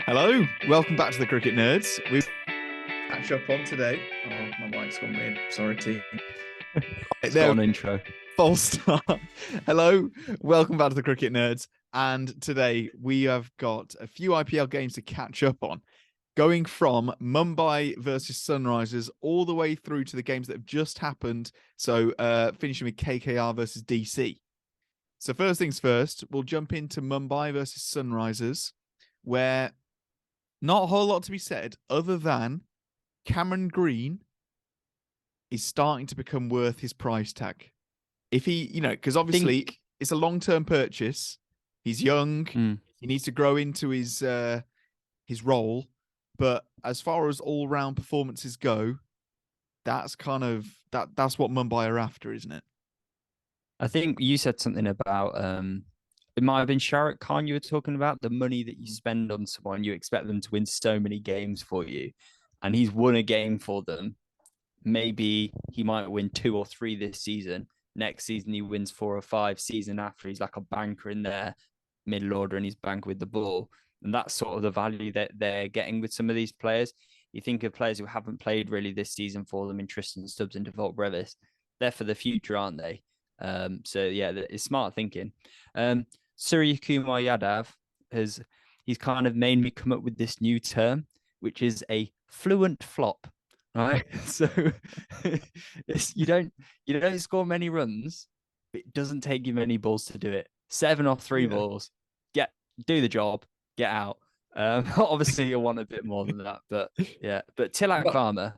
Hello, welcome back to the Cricket Nerds. We've catch up on today. Oh, my mic's gone weird. Sorry, team. It's There, got an intro. false start. Hello, welcome back to the Cricket Nerds. And today we have got a few IPL games to catch up on, going from Mumbai versus Sunrisers all the way through to the games that have just happened. So finishing with KKR versus DC. So first things first, we'll jump into Mumbai versus Sunrisers, where not a whole lot to be said other than Cameron Green is starting to become worth his price tag. If he, because obviously it's a long-term purchase. He's young. He needs to grow into his role. But as far as all-round performances go, that's that's what Mumbai are after, isn't it? I think you said something about it might have been Shahrukh Khan you were talking about, the money that you spend on someone, you expect them to win so many games for you. And he's won a game for them. Maybe he might win 2 or 3 this season. Next season he wins 4 or 5. Season after he's like a banker in their middle order and he's bank with the ball. And that's sort of the value that they're getting with some of these players. You think of players who haven't played really this season for them in Tristan Stubbs and Default Brevis. They're for the future, aren't they? So yeah, it's smart thinking. Surya Kumar Yadav he's kind of made me come up with this new term, which is a fluent flop. Right, so you don't score many runs, but it doesn't take you many balls to do it. 7 off 3 balls, do the job, get out. Obviously you'll want a bit more than that, but yeah. But Tilak Varma,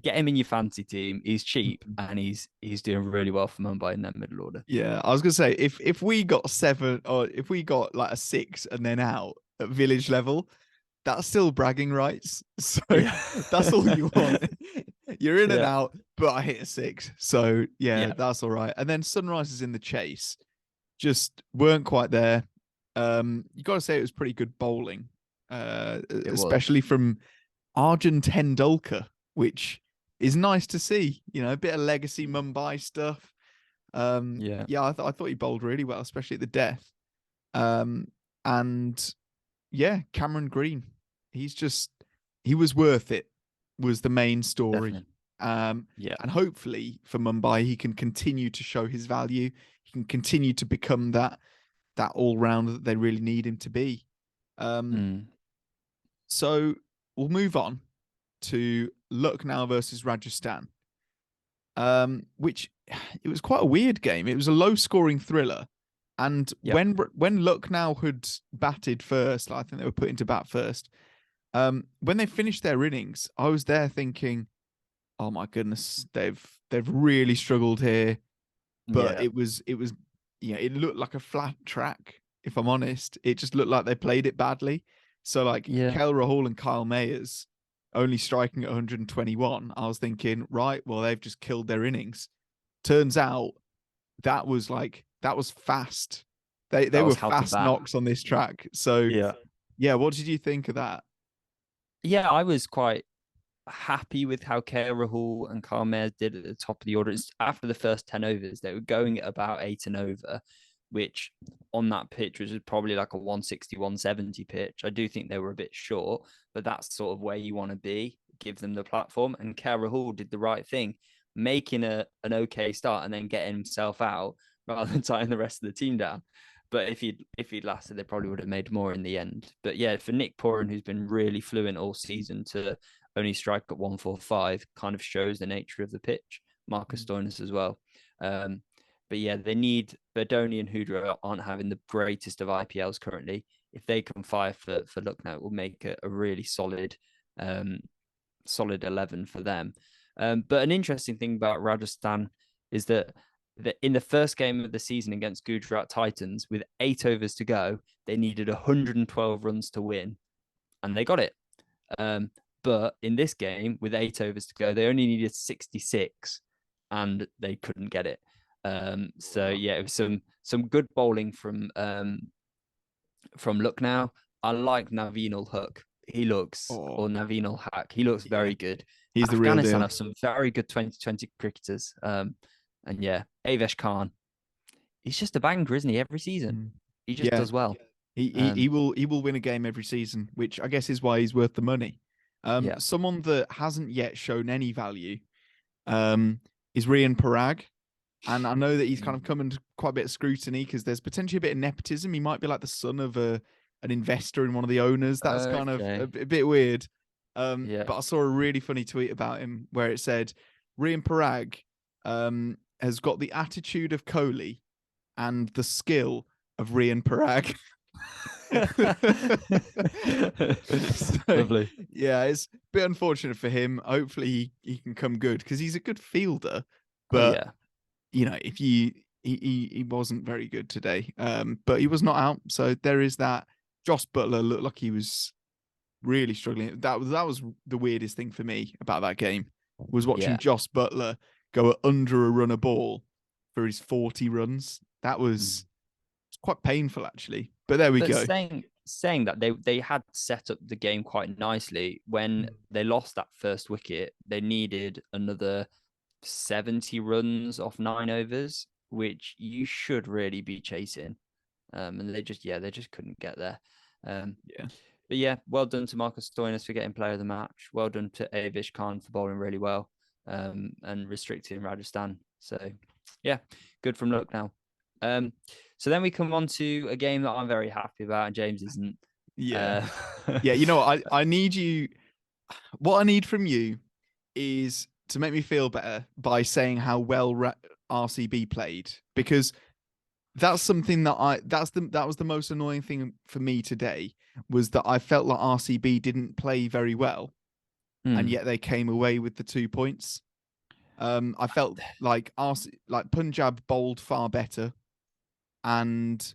get him in your fancy team. He's cheap and he's doing really well for Mumbai in that middle order. Yeah, I was gonna say if we got 7 or if we got like a 6 and then out at village level, that's still bragging rights. So Yeah. that's all you want. You're in and Yeah. out, but I hit a 6. So Yeah. that's all right. And then Sunrisers in the chase just weren't quite there. You got to say it was pretty good bowling, especially from Arjun Tendulkar, which is nice to see. A bit of legacy Mumbai stuff. Yeah. I thought he bowled really well, especially at the death. And yeah, Cameron Green, he was worth it. Was the main story. Definitely. And hopefully for Mumbai, he can continue to show his value. He can continue to become that all rounder that they really need him to be. So we'll move on to Lucknow versus Rajasthan, which it was quite a weird game. It was a low-scoring thriller, and when Lucknow had batted first, I think they were put into bat first. When they finished their innings, I was there thinking, "Oh my goodness, they've really struggled here." But it was it looked like a flat track. If I'm honest, it just looked like they played it badly. So like KL Rahul and Kyle Mayers only striking at 121, I was thinking, right, well, they've just killed their innings. Turns out that was fast. They were fast knocks on this track. So what did you think of that? Yeah, I was quite happy with how KL Rahul and Kyle Mayers did at the top of the order. After the first 10 overs, they were going at about 8 and over, which on that pitch was probably like a 160, 170 pitch. I do think they were a bit short, but that's sort of where you want to be, give them the platform. And KL Rahul did the right thing, making an okay start and then getting himself out rather than tying the rest of the team down. But if he'd lasted, they probably would have made more in the end. But yeah, for Nick Pooran, who's been really fluent all season, to only strike at 145 kind of shows the nature of the pitch. Marcus Stoinis as well. But yeah, they need Berdoni and Hudra aren't having the greatest of IPLs currently. If they can fire for Lucknow, it will make a really solid 11 for them. But an interesting thing about Rajasthan is that in the first game of the season against Gujarat Titans, with 8 overs to go, they needed 112 runs to win, and they got it. But in this game, with 8 overs to go, they only needed 66, and they couldn't get it. So yeah, it was some good bowling from Lucknow. I like Naveen ul Haq. Or Naveen ul Haq. He looks very good. He's the real deal. Afghanistan have some very good 2020 cricketers. And yeah, Avesh Khan. He's just a banger, isn't he? Every season, he just does well. He will win a game every season, which I guess is why he's worth the money. Yeah. Someone that hasn't yet shown any value is Rian Parag. And I know that he's kind of come under quite a bit of scrutiny because there's potentially a bit of nepotism. He might be like the son of an investor in one of the owners. That's kind of a bit weird. Yeah. But I saw a really funny tweet about him where it said, Rian Parag has got the attitude of Kohli and the skill of Rian Parag. So, Lovely. yeah, it's a bit unfortunate for him. Hopefully he can come good because he's a good fielder. Oh, But yeah. you know, if he wasn't very good today. But he was not out, so there is that. Josh Butler looked like he was really struggling. That was the weirdest thing for me about that game, was watching Josh Butler go under a run a ball for his 40 runs. That was quite painful, actually. But there we go. Saying that they had set up the game quite nicely. When they lost that first wicket, they needed another 70 runs off 9 overs, which you should really be chasing. And they just couldn't get there. But yeah, well done to Marcus Stoinis for getting player of the match. Well done to Avish Khan for bowling really well, and restricting Rajasthan. So yeah, good from Lucknow. So then we come on to a game that I'm very happy about, and James isn't. Yeah. Yeah, you know what? I need you. What I need from you is to make me feel better by saying how well RCB played, because that's something that that was the most annoying thing for me today, was that I felt like RCB didn't play very well, and yet they came away with the 2 points. I felt like Punjab bowled far better, and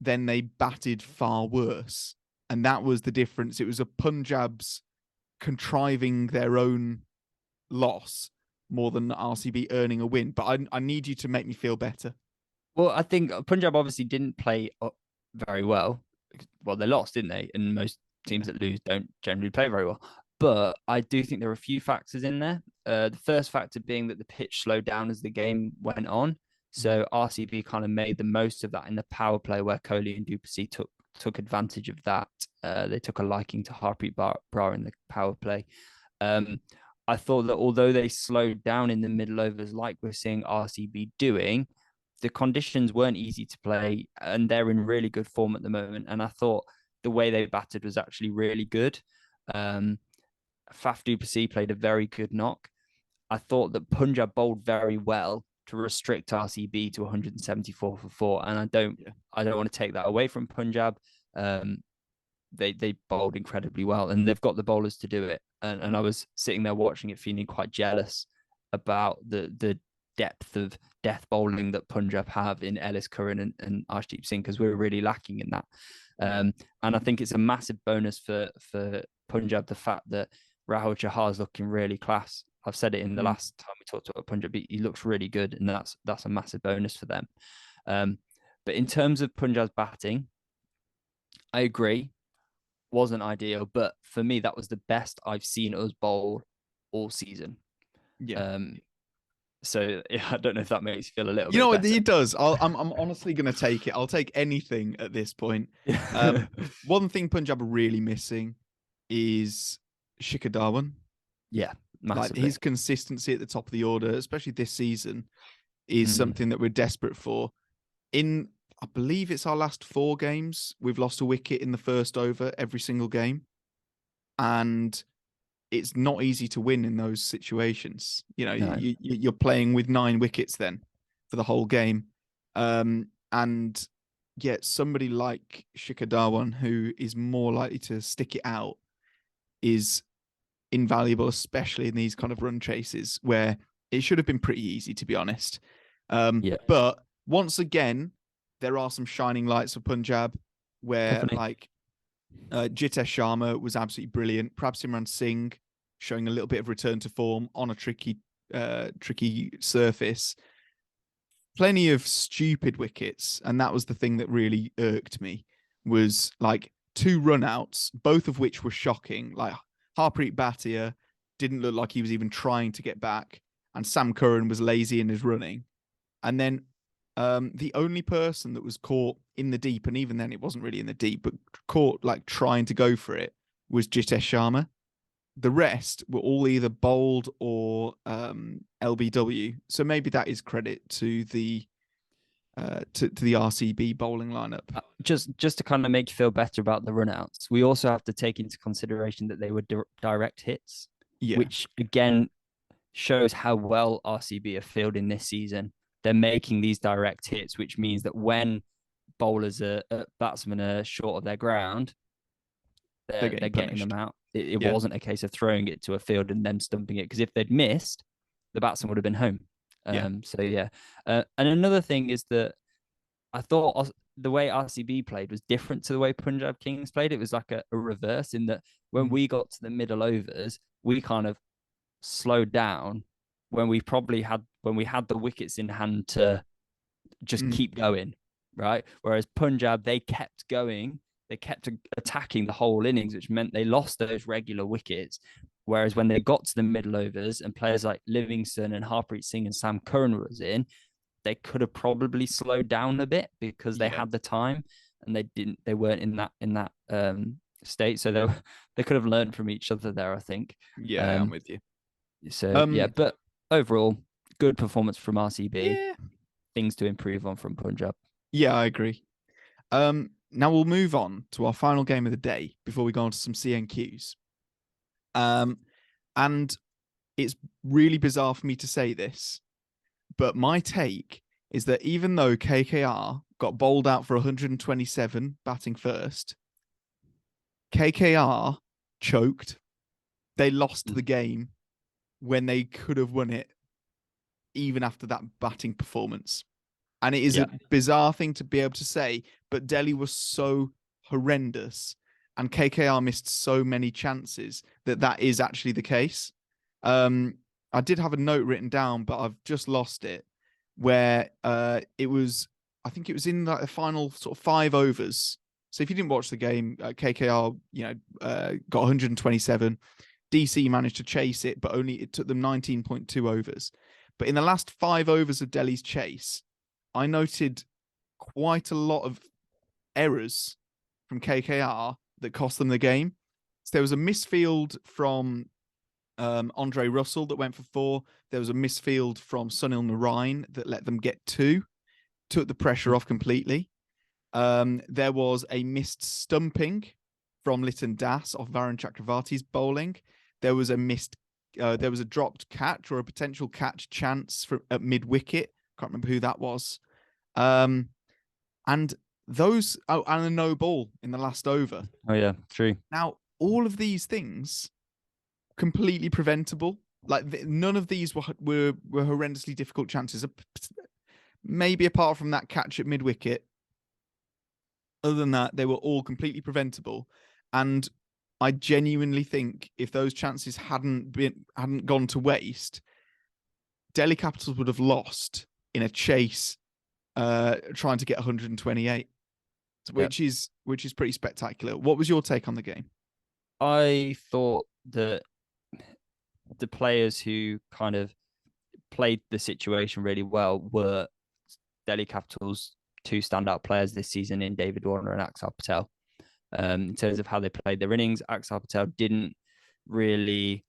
then they batted far worse, and that was the difference. It was a Punjab's contriving their own loss more than RCB earning a win. But I need you to make me feel better. Well, I think Punjab obviously didn't play very well. Well, they lost, didn't they? And most teams that lose don't generally play very well. But I do think there are a few factors in there. The first factor being that the pitch slowed down as the game went on. So RCB kind of made the most of that in the power play, where Kohli and Duplessis took advantage of that. They took a liking to Harpreet Brar in the power play. I thought that although they slowed down in the middle overs, like we're seeing RCB doing, the conditions weren't easy to play, and they're in really good form at the moment. And I thought the way they batted was actually really good. Faf du Plessis played a very good knock. I thought that Punjab bowled very well to restrict RCB to 174 for 4, and I don't want to take that away from Punjab. They bowled incredibly well, and they've got the bowlers to do it. And I was sitting there watching it, feeling quite jealous about the depth of death bowling that Punjab have in Ellis Curran and Arshdeep Singh, because we're really lacking in that. And I think it's a massive bonus for Punjab, the fact that Rahul Chahar is looking really class. I've said it in the last time we talked about Punjab. He looks really good, and that's a massive bonus for them. But in terms of Punjab's batting, I agree, wasn't ideal, but for me, that was the best I've seen us bowl all season. Yeah. So yeah, I don't know if that makes you feel a little bit You know what? better. It does. I'm honestly going to take it. I'll take anything at this point. One thing Punjab are really missing is Shikhar Dhawan. Yeah, massively. Like, his consistency at the top of the order, especially this season, is something that we're desperate for. I believe it's our last 4 games, we've lost a wicket in the first over every single game. And it's not easy to win in those situations. You know, no. You're playing with 9 wickets then for the whole game. And yet somebody like Shikhar Dhawan, who is more likely to stick it out, is invaluable, especially in these kind of run chases where it should have been pretty easy, to be honest. But once again, there are some shining lights for Punjab where like Jitesh Sharma was absolutely brilliant. Perhaps Imran Singh showing a little bit of return to form on a tricky surface. Plenty of stupid wickets, and that was the thing that really irked me, was like 2 run-outs, both of which were shocking. Like Harpreet Bhatia didn't look like he was even trying to get back, and Sam Curran was lazy in his running. And then The only person that was caught in the deep, and even then it wasn't really in the deep, but caught like trying to go for it, was Jitesh Sharma. The rest were all either bowled or LBW. So maybe that is credit to the to the RCB bowling lineup. Just to kind of make you feel better about the runouts, we also have to take into consideration that they were direct hits, which again shows how well RCB are fielding this season. They're making these direct hits, which means that when bowlers batsmen are short of their ground, they're getting them out. It wasn't a case of throwing it to a field and them stumping it, because if they'd missed, the batsman would have been home. So yeah. And another thing is that I thought the way RCB played was different to the way Punjab Kings played. It was like a reverse, in that when we got to the middle overs, we kind of slowed down when we had the wickets in hand to just keep going, right? Whereas Punjab, they kept going, they kept attacking the whole innings, which meant they lost those regular wickets. Whereas when they got to the middle overs and players like Livingston and Harpreet Singh and Sam Curran was in, they could have probably slowed down a bit because they had the time, and they weren't in that state. So they could have learned from each other there, I think. I'm with you. So but overall, good performance from RCB. Yeah. Things to improve on from Punjab. Yeah, I agree. Now we'll move on to our final game of the day before we go on to some CNQs. And it's really bizarre for me to say this, but my take is that even though KKR got bowled out for 127 batting first, KKR choked. They lost the game when they could have won it even after that batting performance. And it is a bizarre thing to be able to say, but Delhi was so horrendous and KKR missed so many chances that is actually the case. I did have a note written down, but I've just lost it, where it was, I think it was in like the final sort of 5 overs. So if you didn't watch the game, KKR, got 127. DC managed to chase it, but it took them 19.2 overs. But in the last 5 overs of Delhi's chase, I noted quite a lot of errors from KKR that cost them the game. So there was a misfield from Andre Russell that went for 4. There was a misfield from Sunil Narine that let them get 2, took the pressure off completely. There was a missed stumping from Liton Das off Varun Chakravarti's bowling. There was a dropped catch or a potential catch chance at mid wicket. Can't remember who that was. And and a no ball in the last over. Oh yeah, true. Now all of these things completely preventable. Like none of these were horrendously difficult chances. Maybe apart from that catch at mid wicket. Other than that, they were all completely preventable. And I genuinely think if those chances hadn't gone to waste, Delhi Capitals would have lost in a chase, trying to get 128, which is pretty spectacular. What was your take on the game? I thought that the players who kind of played the situation really well were Delhi Capitals' 2 standout players this season in David Warner and Axar Patel. In terms of how they played their innings, Axar Patel didn't really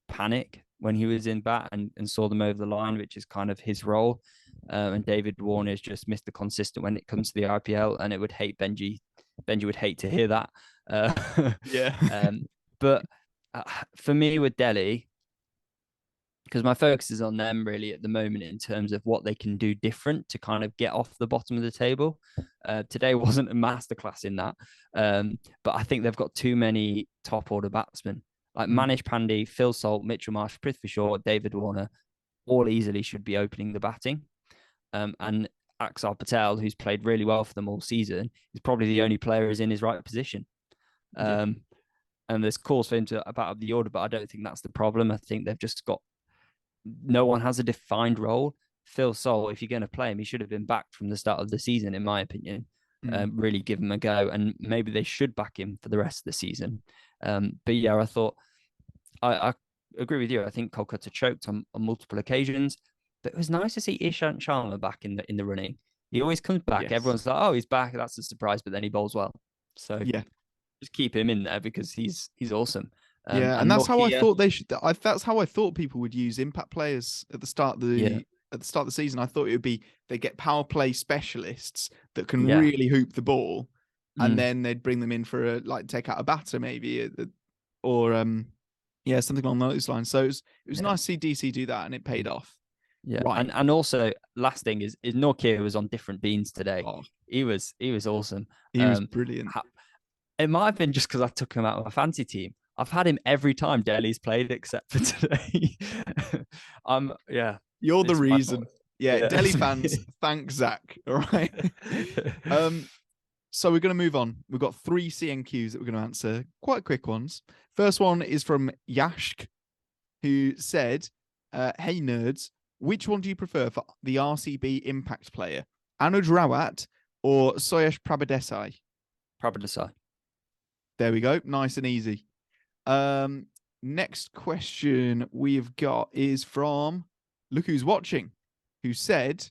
panic when he was in bat and saw them over the line, which is kind of his role. And David Warner's just Mr. Consistent when it comes to the IPL, and it would hate Benji would hate to hear that. But for me with Delhi, because my focus is on them really at the moment in terms of what they can do different to kind of get off the bottom of the table. Today wasn't a masterclass in that, but I think they've got too many top order batsmen like Manish Pandey, Phil Salt, Mitchell Marsh, Prithvi Shaw, David Warner, all easily should be opening the batting. And Axar Patel, who's played really well for them all season, is probably the only player who's in his right position. And there's calls for him to about the order, but I don't think that's the problem. I think they've just got no one has a defined role. Phil Salt, if you're going to play him, he should have been backed from the start of the season, in my opinion. Really give him a go, and maybe they should back him for the rest of the season. But yeah, I thought I agree with you. I think Kolkata choked on multiple occasions, but it was nice to see Ishant Sharma back in the running. He always comes back. Yes. Everyone's like, "Oh, he's back. That's a surprise." But then he bowls well. So Yeah. just keep him in there because he's awesome. Yeah, and And that's how I Nokia, thought they should. That's how I thought people would use impact players at the start of yeah, the season. I thought it would be they get power play specialists that can yeah, really hoop the ball, and mm, then they'd bring them in for take out a batter maybe, or yeah, something along those lines. So it was yeah, nice to see DC do that, and it paid off. yeah. Right. And also, last thing is Nokia was on different beans today. Oh, He was awesome. he was brilliant. It might have been just because I took him out of my fancy team. I've had him every time Delhi's played except for today. Yeah. You're the It's my reason. fault. Yeah, Yeah. Delhi fans, thank Zach. All right. So we're going to move on. We've got 3 CNQs that we're going to answer, quite quick ones. First one is from Yashk, who said, "Hey nerds, which one do you prefer for the RCB impact player, Anuj Rawat or Soyesh Prabhadesai?" Prabhadesai. There we go. Nice and easy. Next question we've got is from Look Who's Watching, who said,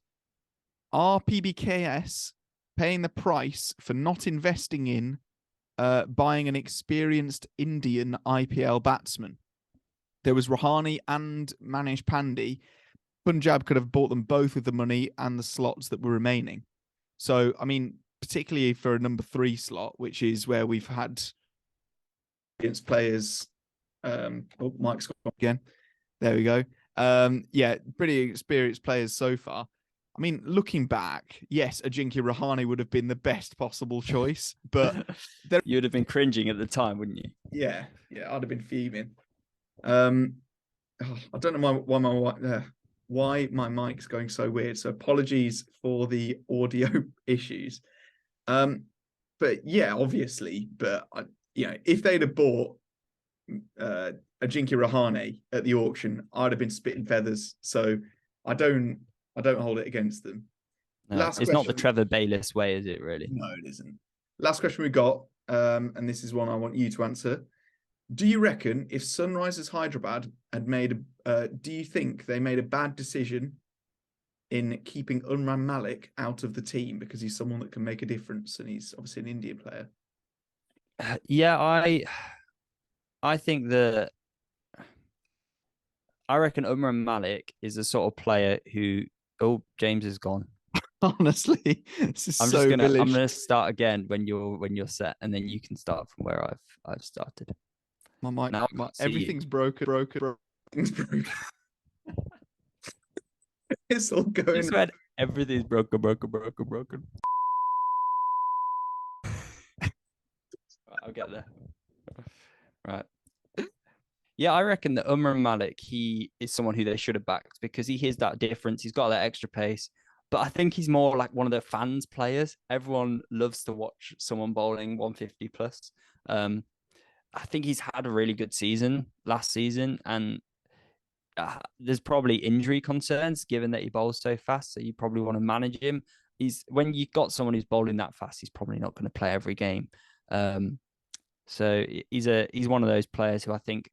"Are PBKS paying the price for not investing in buying an experienced Indian IPL batsman? There was Rahane and Manish Pandey. Punjab could have bought them both with the money and the slots that were remaining. So, I mean, particularly for a number 3 slot, which is where we've had against players. Mike's gone again. There we go. Yeah, pretty experienced players so far. I mean, looking back, yes, Ajinkya Rahane would have been the best possible choice, but you would have been cringing at the time, wouldn't you? Yeah, I'd have been fuming. I don't know why my mic's going so weird. So apologies for the audio issues. But yeah, obviously, but if they'd have bought Ajinkya Rahane at the auction, I'd have been spitting feathers. So I don't hold it against them. No, it's not the Trevor Bayliss way, is it really? No, it isn't. Last question we got, and this is one I want you to answer. Do you reckon if Sunrisers Hyderabad had do you think they made a bad decision in keeping Umran Malik out of the team because he's someone that can make a difference and he's obviously an Indian player? Yeah, I think that I reckon Umran Malik is the sort of player who. Oh, James is gone. Honestly, this is I'm gonna start again when you're set, and then you can start from where I've started. My mic, everything's broken. Everything's broken. It's all going. Everything's broken. I'll get there. Right. Yeah, I reckon that Umran Malik, he is someone who they should have backed because he has that difference. He's got that extra pace. But I think he's more like one of the fans players. Everyone loves to watch someone bowling 150 plus. I think he's had a really good season last season, and there's probably injury concerns given that he bowls so fast. So you probably want to manage him. When you've got someone who's bowling that fast, he's probably not going to play every game. So he's one of those players who I think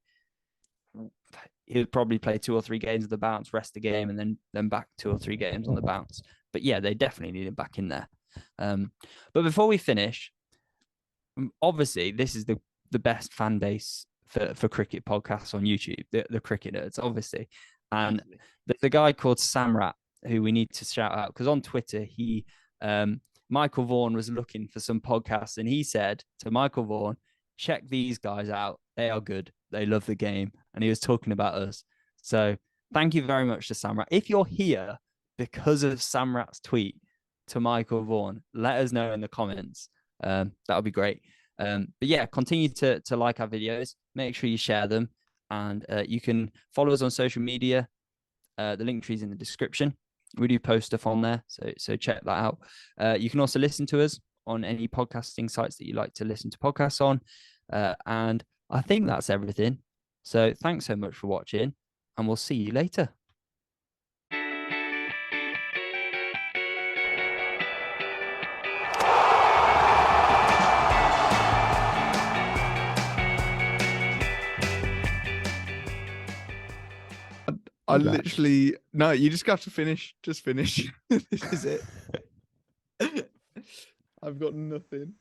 he'll probably play 2 or 3 games of the bounce, rest the game, and then back 2 or 3 games on the bounce. But yeah, they definitely need him back in there. But before we finish, obviously this is the best fan base for cricket podcasts on YouTube, the cricket nerds, obviously. And there's a guy called Samrat who we need to shout out because on Twitter Michael Vaughan was looking for some podcasts and he said to Michael Vaughan, check these guys out. They are good. They love the game. And he was talking about us. So thank you very much to Samrat. If you're here because of Samrat's tweet to Michael Vaughan, let us know in the comments. That would be great. But yeah, continue to like our videos. Make sure you share them. And you can follow us on social media. The link tree is in the description. We do post stuff on there. So check that out. You can also listen to us on any podcasting sites that you like to listen to podcasts on. And I think that's everything. So thanks so much for watching, and we'll see you later. I literally no. You just have to finish. Just finish. This is it. I've got nothing.